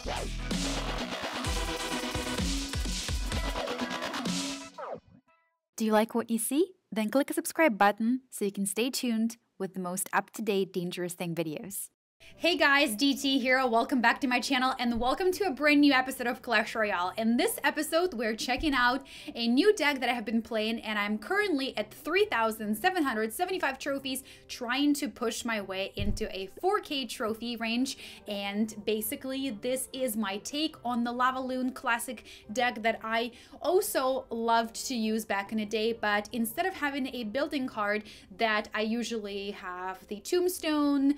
Do you like what you see? Then click the subscribe button so you can stay tuned with the most up-to-date Dangerous Thing videos. Hey guys, DT here. Welcome back to my channel and welcome to a brand new episode of Clash Royale. In this episode, we're checking out a new deck that I have been playing, and I'm currently at 3,775 trophies, trying to push my way into a 4K trophy range. And basically, this is my take on the lavaloon classic deck that I also loved to use back in the day, but instead of having a building card that I usually have the tombstone,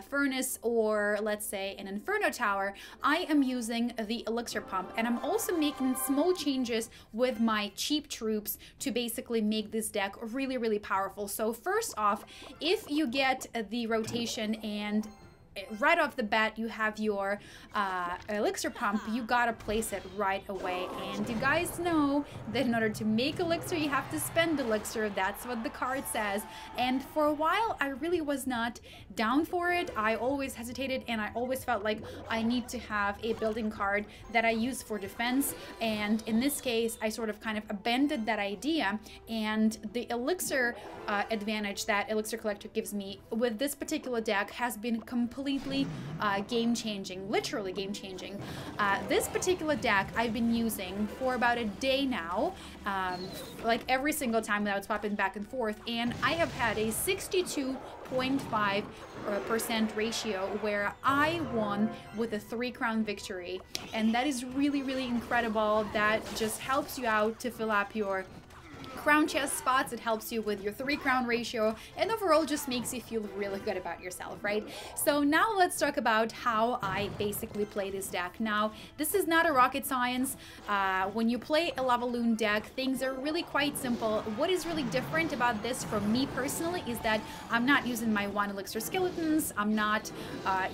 furnace, or let's say an inferno tower, I am using the elixir pump, and I'm also making small changes with my cheap troops to basically make this deck really powerful. So first off, if you get the rotation and right off the bat you have your elixir pump, you gotta place it right away. And you guys know that in order to make elixir, you have to spend elixir. That's what the card says. And for a while, I really was not down for it. I always hesitated, and I always felt like I need to have a building card that I use for defense. And in this case, I sort of kind of abandoned that idea. And the elixir advantage that Elixir Collector gives me with this particular deck has been completely game-changing, literally game-changing. This particular deck I've been using for about a day now, like every single time that I was swapping back and forth, and I have had a 62.5% ratio where I won with a 3-crown victory, and that is really incredible. That just helps you out to fill up your crown chest spots. It helps you with your 3-crown ratio, and overall just makes you feel really good about yourself, right? So now let's talk about how I basically play this deck. Now, this is not a rocket science. When you play a lavaloon deck, things are really quite simple. What is really different about this from me personally is that I'm not using my 1 elixir skeletons. I'm not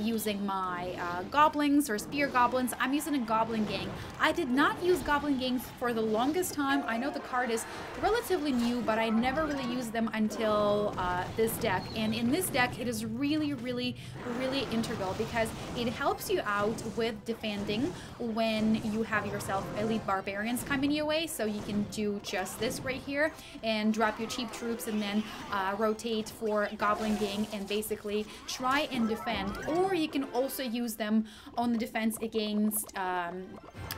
using my goblins or spear goblins. I'm using a goblin gang. I did not use goblin gangs for the longest time. I know the card is relatively new, but I never really used them until this deck. And in this deck, it is really integral because it helps you out with defending when you have yourself elite barbarians coming your way. So you can do just this right here and drop your cheap troops and then rotate for goblin gang and basically try and defend. Or you can also use them on the defense against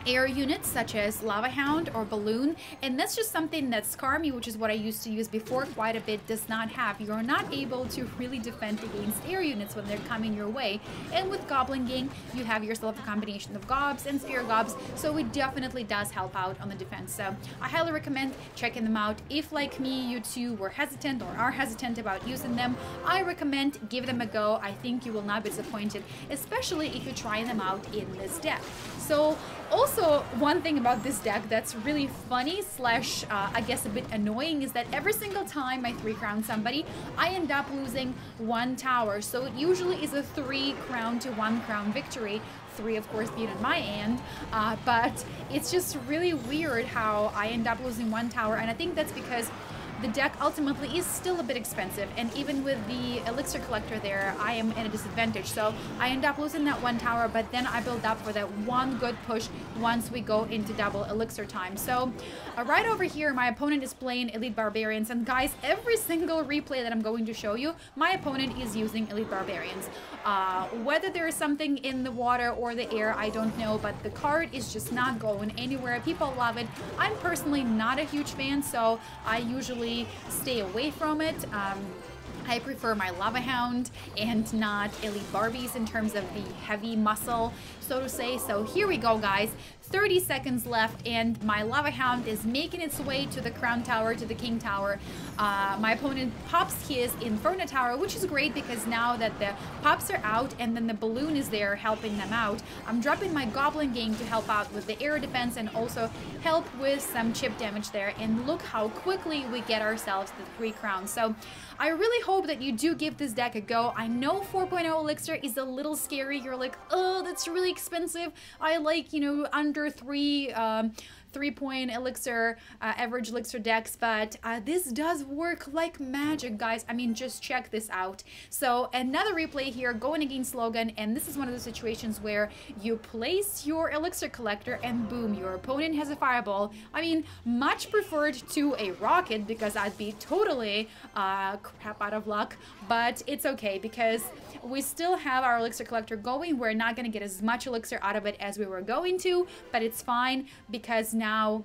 air units such as lava hound or balloon, and that's just something that Skarmy, which is what I used to use before quite a bit, does not have. You're not able to really defend against air units when they're coming your way. And with Goblin Gang, you have yourself a combination of gobs and spear gobs, so it definitely does help out on the defense. So I highly recommend checking them out. If, like me, you two were hesitant or are hesitant about using them, I recommend give them a go. I think you will not be disappointed, especially if you're trying them out in this deck. So also, one thing about this deck that's really funny slash I guess a bit annoying is that every single time I 3-crown somebody, I end up losing 1 tower. So it usually is a 3-crown to 1-crown victory. 3, of course, being on my end, but it's just really weird how I end up losing 1 tower, and I think that's because the deck ultimately is still a bit expensive, and even with the elixir collector there, I am at a disadvantage. So I end up losing that 1 tower, but then I build up for that 1 good push once we go into double elixir time. So right over here, my opponent is playing elite barbarians, and guys, every single replay that I'm going to show you, my opponent is using elite barbarians. Whether there is something in the water or the air, I don't know, but the card is just not going anywhere. People love it. I'm personally not a huge fan, so I usually stay away from it. I prefer my lava hound and not elite barbies in terms of the heavy muscle, so to say. So here we go, guys. 30 seconds left, and my lava hound is making its way to the crown tower, to the king tower. My opponent pops his inferno tower, which is great because now that the pops are out and then the balloon is there helping them out, I'm dropping my goblin gang to help out with the air defense and also help with some chip damage there. And look how quickly we get ourselves the 3 crowns. So I really hope that you do give this deck a go. I know 4.0 elixir is a little scary. You're like, oh, that's really expensive. I like, you know, under shorter 3-point elixir, average elixir decks, but this does work like magic, guys. I mean, just check this out. So another replay here going against Logan, and this is one of the situations where you place your elixir collector and boom, your opponent has a fireball. I mean, much preferred to a rocket because I'd be totally crap out of luck, but it's okay because we still have our elixir collector going. We're not going to get as much elixir out of it as we were going to, but it's fine because now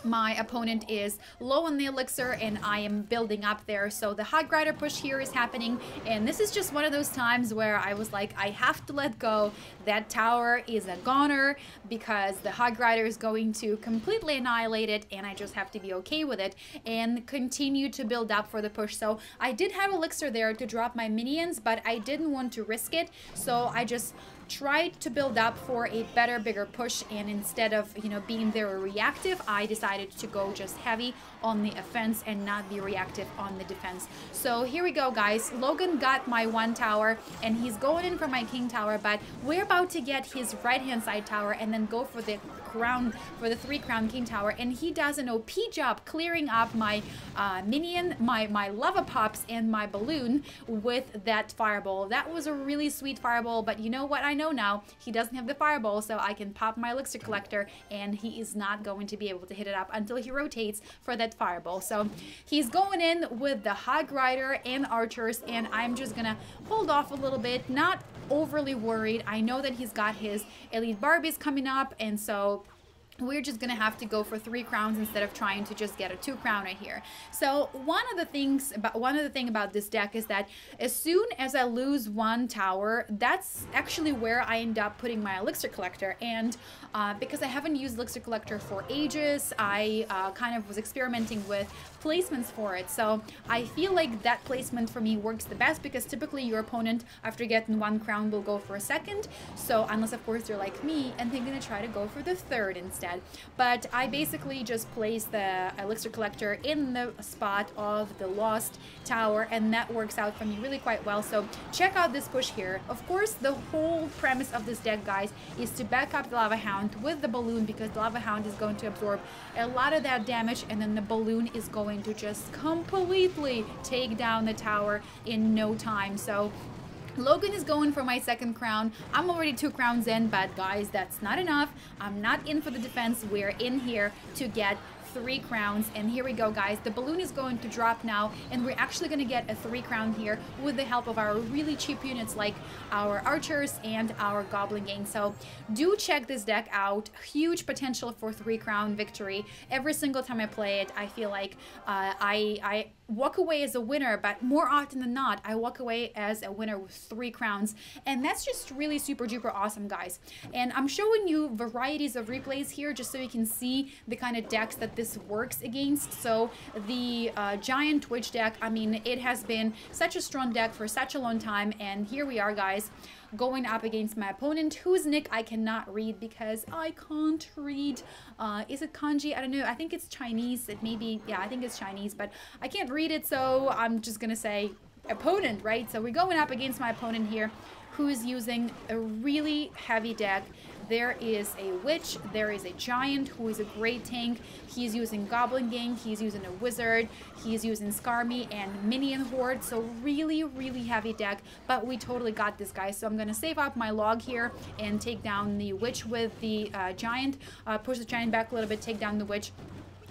my opponent is low on the elixir and I am building up there. So the hog rider push here is happening, and this is just one of those times where I was like, I have to let go. That tower is a goner because the hog rider is going to completely annihilate it, and I just have to be okay with it and continue to build up for the push. So I did have elixir there to drop my minions, but I didn't want to risk it, so I just tried to build up for a better, bigger push, and instead of, you know, being very reactive, I decided to go just heavy on the offense and not be reactive on the defense. So here we go, guys. Logan got my 1 tower and he's going in for my king tower, but we're about to get his right hand side tower and then go for the crown, for the 3 crown king tower, and he does an OP job clearing up my minion, my lava pops and my balloon with that fireball. That was a really sweet fireball, but you know what, I know now he doesn't have the fireball, so I can pop my elixir collector and he is not going to be able to hit it up until he rotates for that fireball. So he's going in with the hog rider and archers, and I'm just gonna hold off a little bit, not overly worried. I know that he's got his elite Barbies coming up, and so we're just gonna have to go for 3 crowns instead of trying to just get a 2 crown right here. So one of the things about this deck is that as soon as I lose 1 tower, that's actually where I end up putting my elixir collector. And because I haven't used elixir collector for ages, I kind of was experimenting with placements for it. So I feel like that placement for me works the best because typically your opponent after getting 1 crown will go for a 2nd. So unless of course they're like me and they're gonna try to go for the 3rd instead. But I basically just place the elixir collector in the spot of the lost tower, and that works out for me really quite well. So check out this push here. Of course, the whole premise of this deck, guys, is to back up the lava hound with the balloon, because the lava hound is going to absorb a lot of that damage, and then the balloon is going to just completely take down the tower in no time. So Logan is going for my 2nd crown. I'm already 2 crowns in, but guys, that's not enough. I'm not in for the defense. We're in here to get 3 crowns, and here we go, guys. The balloon is going to drop now, and we're actually going to get a 3 crown here with the help of our really cheap units like our archers and our goblin gang. So do check this deck out. Huge potential for 3 crown victory. Every single time I play it, I feel like I walk away as a winner, but more often than not, I walk away as a winner with 3 crowns, and that's just really super duper awesome, guys. And I'm showing you varieties of replays here just so you can see the kind of decks that this works against. So the giant witch deck, I mean, it has been such a strong deck for such a long time, and here we are, guys, going up against my opponent, whose nick I cannot read because I can't read. Is it kanji? I don't know. I think it's Chinese. It may be, yeah, I think it's Chinese, but I can't read it, so I'm just gonna say opponent, right? So we're going up against my opponent here, who is using a really heavy deck. There is a witch, there is a giant who is a great tank. He's using goblin gang, he's using a wizard, he's using Skarmy and minion horde. So really, really heavy deck, but we totally got this, guys. So I'm gonna save up my log here and take down the witch with the giant, push the giant back a little bit, take down the witch.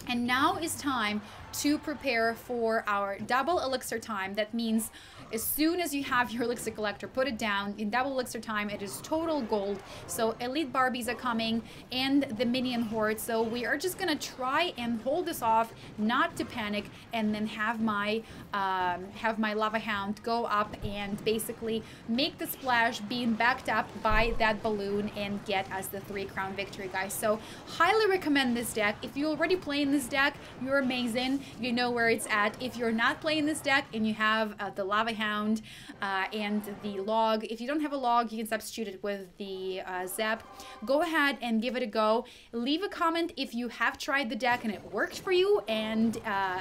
And now is time to prepare for our double elixir time. That means as soon as you have your elixir collector, put it down. In double elixir time, it is total gold. So elite Barbies are coming and the minion horde. So we are just gonna try and hold this off, not to panic, and then have my lava hound go up and basically make the splash, being backed up by that balloon, and get us the 3 crown victory, guys. So highly recommend this deck. If you're already playing this deck, you're amazing. You know where it's at. If you're not playing this deck and you have the lava Greyhound and the log. If you don't have a log, you can substitute it with the Zap. Go ahead and give it a go. Leave a comment if you have tried the deck and it worked for you, and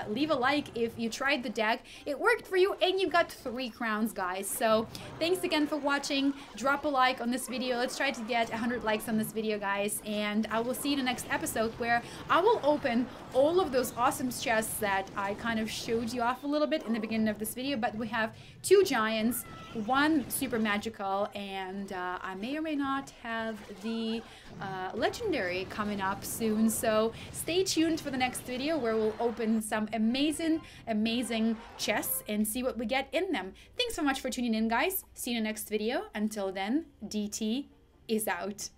leave a like if you tried the deck, it worked for you, and you got 3 crowns, guys. So thanks again for watching. Drop a like on this video. Let's try to get 100 likes on this video, guys, and I will see you in the next episode where I will open all of those awesome chests that I kind of showed you off a little bit in the beginning of this video. But we have 2 giants, 1 super magical, and I may or may not have the legendary coming up soon. So stay tuned for the next video where we'll open some amazing chests and see what we get in them. Thanks so much for tuning in, guys. See you in the next video. Until then, DT is out.